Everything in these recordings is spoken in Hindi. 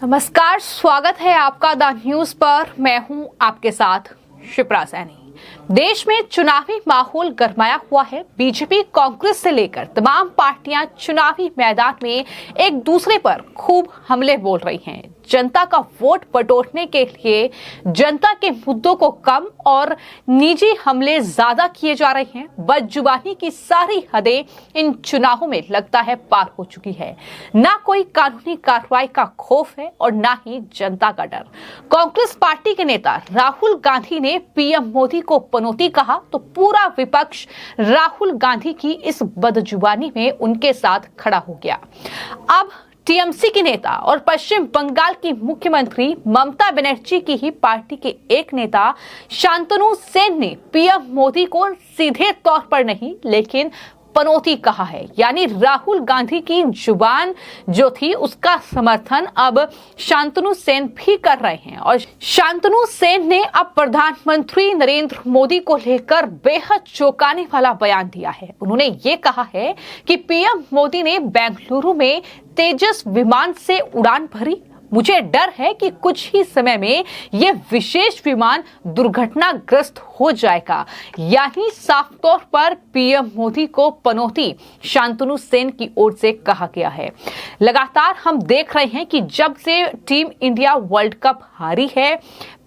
नमस्कार, स्वागत है आपका द न्यूज पर। मैं हूं आपके साथ शिप्रा सैनी। देश में चुनावी माहौल गरमाया हुआ है। बीजेपी, कांग्रेस से लेकर तमाम पार्टियां चुनावी मैदान में एक दूसरे पर खूब हमले बोल रही हैं। जनता का वोट बटोरने के लिए जनता के मुद्दों को कम और निजी हमले ज्यादा किए जा रहे हैं। बदजुबानी की सारी हदें इन चुनावों में लगता है पार हो चुकी है। ना कोई कानूनी कार्रवाई का खौफ है और ना ही जनता का डर। कांग्रेस पार्टी के नेता राहुल गांधी ने पीएम मोदी को पनौती कहा तो पूरा विपक्ष राहुल गांधी की इस बदजुबानी में उनके साथ खड़ा हो गया। अब टीएमसी की नेता और पश्चिम बंगाल की मुख्यमंत्री ममता बनर्जी की ही पार्टी के एक नेता शांतनु सेन ने पीएम मोदी को सीधे तौर पर नहीं लेकिन पनौती कहा है। यानी राहुल गांधी की जुबान जो थी उसका समर्थन अब शांतनु सेन भी कर रहे हैं। और शांतनु सेन ने अब प्रधानमंत्री नरेंद्र मोदी को लेकर बेहद चौंकाने वाला बयान दिया है। उन्होंने ये कहा है कि पीएम मोदी ने बेंगलुरु में तेजस विमान से उड़ान भरी। मुझे डर है कि कुछ ही समय में यह विशेष विमान दुर्घटनाग्रस्त हो जाएगा। यानी साफ तौर पर पीएम मोदी को पनौती शांतनु सेन की ओर से कहा गया है। लगातार हम देख रहे हैं कि जब से टीम इंडिया वर्ल्ड कप हारी है,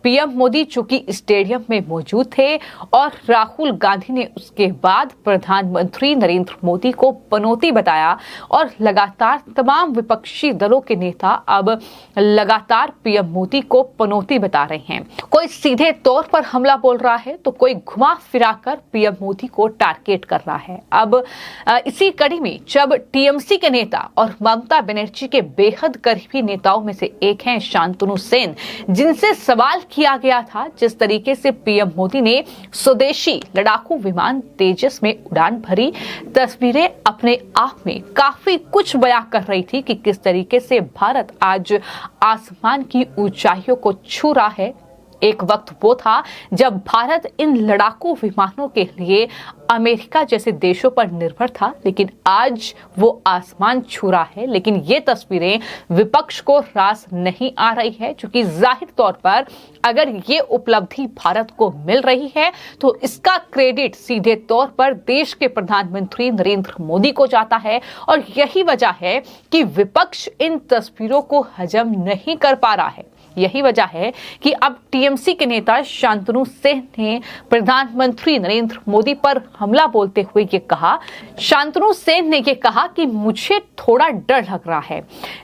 पीएम मोदी चूंकि स्टेडियम में मौजूद थे और राहुल गांधी ने उसके बाद प्रधानमंत्री नरेंद्र मोदी को पनौती बताया और लगातार तमाम विपक्षी दलों के नेता अब लगातार पीएम मोदी को पनौती बता रहे हैं। कोई सीधे तौर पर हमला बोल रहा है तो कोई घुमा फिराकर पीएम मोदी को टारगेट कर रहा है। अब इसी कड़ी में जब टीएमसी के नेता और ममता बनर्जी के बेहद करीबी नेताओं में से एक हैं शांतनु सेन, जिनसे सवाल किया गया था जिस तरीके से पीएम मोदी ने स्वदेशी लड़ाकू विमान तेजस में उड़ान भरी, तस्वीरें अपने आप में काफी कुछ बयां कर रही थी कि किस तरीके से भारत आज आसमान की ऊंचाइयों को छू रहा है। एक वक्त वो था जब भारत इन लड़ाकू विमानों के लिए अमेरिका जैसे देशों पर निर्भर था, लेकिन आज वो आसमान छू रहा है। लेकिन ये तस्वीरें विपक्ष को रास नहीं आ रही है, क्योंकि जाहिर तौर पर अगर ये उपलब्धि भारत को मिल रही है तो इसका क्रेडिट सीधे तौर पर देश के प्रधानमंत्री नरेंद्र मोदी को जाता है। और यही वजह है कि विपक्ष इन तस्वीरों को हजम नहीं कर पा रहा है। यही वजह है कि अब टीएमसी के नेता शांतनु सेन ने प्रधानमंत्री नरेंद्र मोदी पर हमला बोलते हुए ये कहा। शांतनु सेन ने ये कहा कि मुझे थोड़ा डर लग रहा है।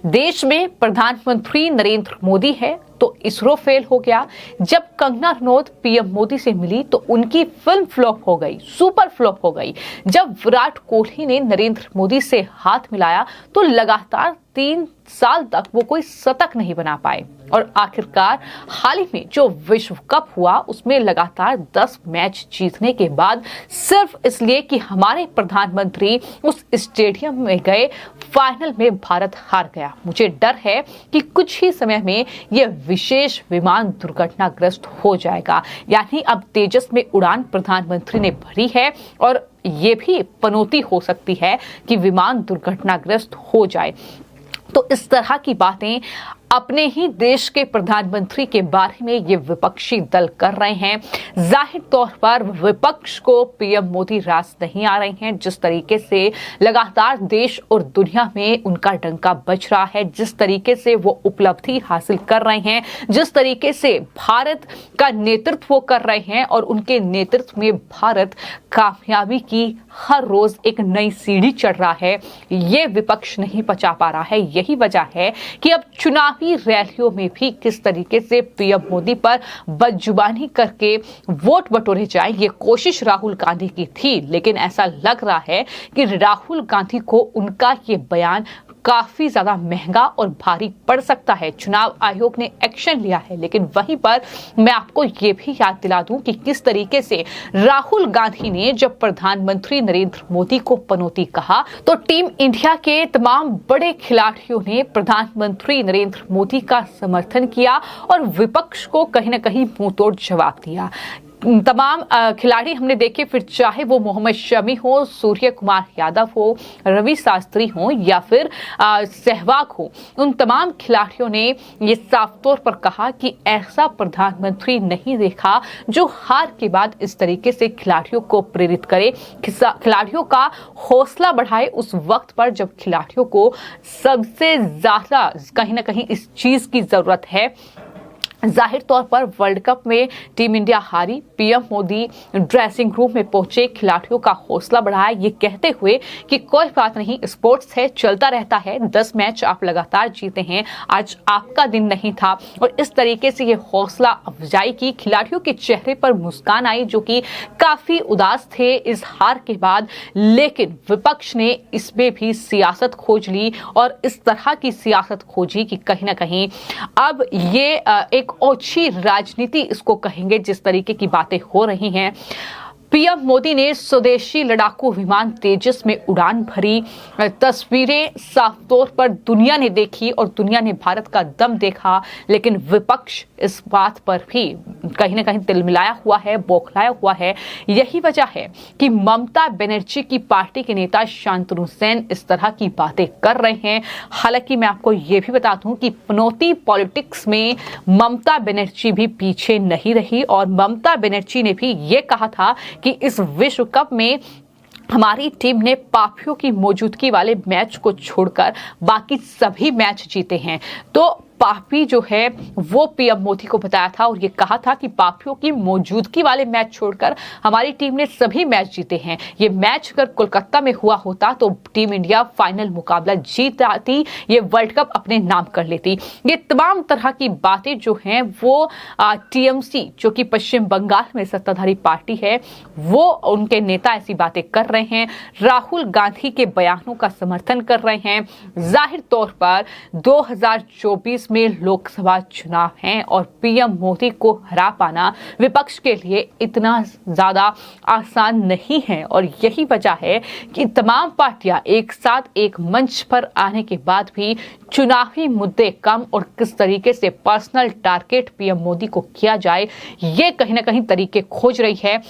देश में प्रधानमंत्री नरेंद्र मोदी है तो इसरो फेल हो गया। जब कंगना रनौत पीएम मोदी से मिली तो उनकी फिल्म फ्लॉप हो गई, सुपर फ्लॉप हो गई। जब विराट कोहली ने नरेंद्र मोदी से हाथ मिलाया तो लगातार 3 साल तक वो कोई शतक नहीं बना पाए। और आखिरकार हाल ही में जो विश्व कप हुआ उसमें लगातार 10 मैच जीतने के बाद सिर्फ इसलिए कि हमारे प्रधानमंत्री उस स्टेडियम में गए, फाइनल में भारत हार गया। मुझे डर है कि कुछ ही समय में यह विशेष विमान दुर्घटनाग्रस्त हो जाएगा। यानी अब तेजस में उड़ान प्रधानमंत्री ने भरी है और ये भी पनौती हो सकती है कि विमान दुर्घटनाग्रस्त हो जाए। तो इस तरह की बातें अपने ही देश के प्रधानमंत्री के बारे में ये विपक्षी दल कर रहे हैं। जाहिर तौर पर विपक्ष को पीएम मोदी रास नहीं आ रहे हैं। जिस तरीके से लगातार देश और दुनिया में उनका डंका बज रहा है, जिस तरीके से वो उपलब्धि हासिल कर रहे हैं, जिस तरीके से भारत का नेतृत्व वो कर रहे हैं और उनके नेतृत्व में भारत कामयाबी की हर रोज एक नई सीढ़ी चढ़ रहा है, ये विपक्ष नहीं पचा पा रहा है। यही वजह है कि अब चुनावी रैलियों में भी किस तरीके से पीएम मोदी पर बदजुबानी करके वोट बटोरे जाए, ये कोशिश राहुल गांधी की थी। लेकिन ऐसा लग रहा है कि राहुल गांधी को उनका ये बयान काफी ज्यादा महंगा और भारी पड़ सकता है। चुनाव आयोग ने एक्शन लिया है, लेकिन वहीं पर मैं आपको ये भी याद दिला दूं कि किस तरीके से राहुल गांधी ने जब प्रधानमंत्री नरेंद्र मोदी को पनौती कहा तो टीम इंडिया के तमाम बड़े खिलाड़ियों ने प्रधानमंत्री नरेंद्र मोदी का समर्थन किया और विपक्ष को कहीं ना कहीं मुंहतोड़ जवाब दिया। तमाम खिलाड़ी हमने देखे, फिर चाहे वो मोहम्मद शमी हो, सूर्य कुमार यादव हो, रवि शास्त्री हो या फिर सहवाग हो, उन तमाम खिलाड़ियों ने ये साफ तौर पर कहा कि ऐसा प्रधानमंत्री नहीं देखा जो हार के बाद इस तरीके से खिलाड़ियों को प्रेरित करे, खिलाड़ियों का हौसला बढ़ाए उस वक्त पर जब खिलाड़ियों को सबसे ज्यादा कहीं ना कहीं इस चीज की जरूरत है। जाहिर तौर पर वर्ल्ड कप में टीम इंडिया हारी, पीएम मोदी ड्रेसिंग रूम में पहुंचे, खिलाड़ियों का हौसला बढ़ाया, ये कहते हुए कि कोई बात नहीं, स्पोर्ट्स है, चलता रहता है, 10 मैच आप लगातार जीते हैं, आज आपका दिन नहीं था। और इस तरीके से ये हौसला अफजाई की, खिलाड़ियों के चेहरे पर मुस्कान आई जो कि काफी उदास थे इस हार के बाद, लेकिन विपक्ष ने इसमें भी सियासत खोज ली और इस तरह की सियासत खोजी कि कहीं ना कहीं अब ये एक ओछी राजनीति इसको कहेंगे, जिस तरीके की बातें हो रही हैं। पीएम मोदी ने स्वदेशी लड़ाकू विमान तेजस में उड़ान भरी, तस्वीरें साफ तौर पर दुनिया ने देखी और दुनिया ने भारत का दम देखा, लेकिन विपक्ष इस बात पर भी कहीं ना कहीं तिलमिलाया हुआ है, बौखलाया हुआ है। यही वजह है कि ममता बनर्जी की पार्टी के नेता शांतनु सेन इस तरह की बातें कर रहे हैं। हालांकि मैं आपको यह भी बता दूं कि पनौती पॉलिटिक्स में ममता बनर्जी भी पीछे नहीं रही और ममता बनर्जी ने भी ये कहा था कि इस विश्व कप में हमारी टीम ने पापियों की मौजूदगी वाले मैच को छोड़कर बाकी सभी मैच जीते हैं। तो पापी जो है वो पीएम मोदी को बताया था और ये कहा था कि पापियों की मौजूदगी वाले मैच छोड़कर हमारी टीम ने सभी मैच जीते हैं। ये मैच अगर कोलकाता में हुआ होता तो टीम इंडिया फाइनल मुकाबला जीत आती, ये वर्ल्ड कप अपने नाम कर लेती। ये तमाम तरह की बातें जो हैं वो टीएमसी जो कि पश्चिम बंगाल में सत्ताधारी पार्टी है, वो उनके नेता ऐसी बातें कर रहे हैं, राहुल गांधी के बयानों का समर्थन कर रहे हैं। जाहिर तौर पर 2024 में लोकसभा चुनाव हैं और पीएम मोदी को हरा पाना विपक्ष के लिए इतना ज्यादा आसान नहीं है और यही वजह है कि तमाम पार्टियां एक साथ एक मंच पर आने के बाद भी चुनावी मुद्दे कम और किस तरीके से पर्सनल टारगेट पीएम मोदी को किया जाए, ये कहीं ना कहीं तरीके खोज रही है।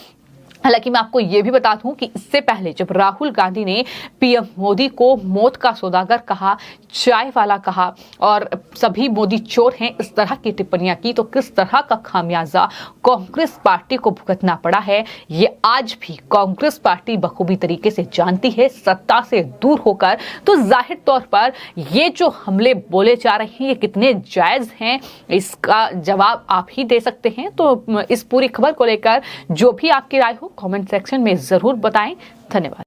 हालांकि मैं आपको यह भी बता दूं कि इससे पहले जब राहुल गांधी ने पीएम मोदी को मौत का सौदागर कहा, चाय वाला कहा और सभी मोदी चोर हैं, इस तरह की टिप्पणियां की, तो किस तरह का खामियाजा कांग्रेस पार्टी को भुगतना पड़ा है, ये आज भी कांग्रेस पार्टी बखूबी तरीके से जानती है, सत्ता से दूर होकर। तो जाहिर तौर पर ये जो हमले बोले जा रहे हैं ये कितने जायज हैं, इसका जवाब आप ही दे सकते हैं। तो इस पूरी खबर को लेकर जो भी आपकी राय हो कमेंट सेक्शन में जरूर बताएं। धन्यवाद।